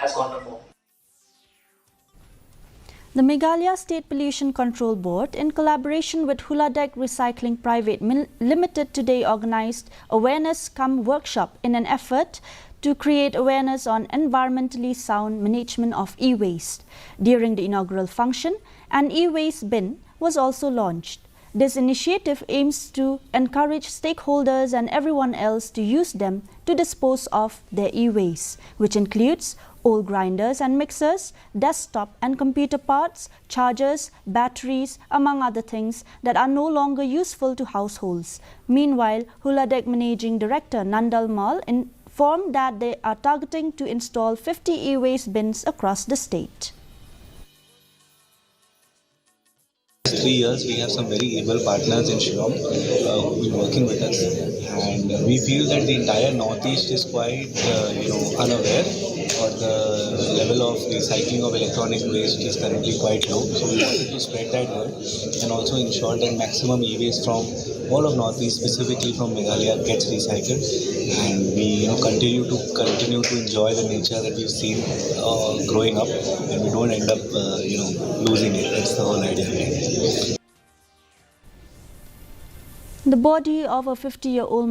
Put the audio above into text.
has gone before. The Meghalaya State Pollution Control Board, in collaboration with Hulladek Recycling Private Limited, today organized awareness workshop in an effort to create awareness on environmentally sound management of e-waste. During the inaugural function, an e-waste bin was also launched. This initiative aims to encourage stakeholders and everyone else to use them to dispose of their e-waste, which includes old grinders and mixers, desktop and computer parts, chargers, batteries, among other things that are no longer useful to households. Meanwhile, Hulladek Managing Director Nandal Mal informed that they are targeting to install 50 e-waste bins across the state. 3 years, we have some very able partners in Shillong who've been working with us, and we feel that the entire Northeast is quite, unaware, or the level of recycling of electronic waste is currently quite low. So we wanted to spread that word and also ensure that maximum e-waste from all of Northeast, specifically from Meghalaya, gets recycled, and we continue to enjoy the nature that we've seen growing up, and we don't end up losing it. That's the whole idea. The body of a 50-year-old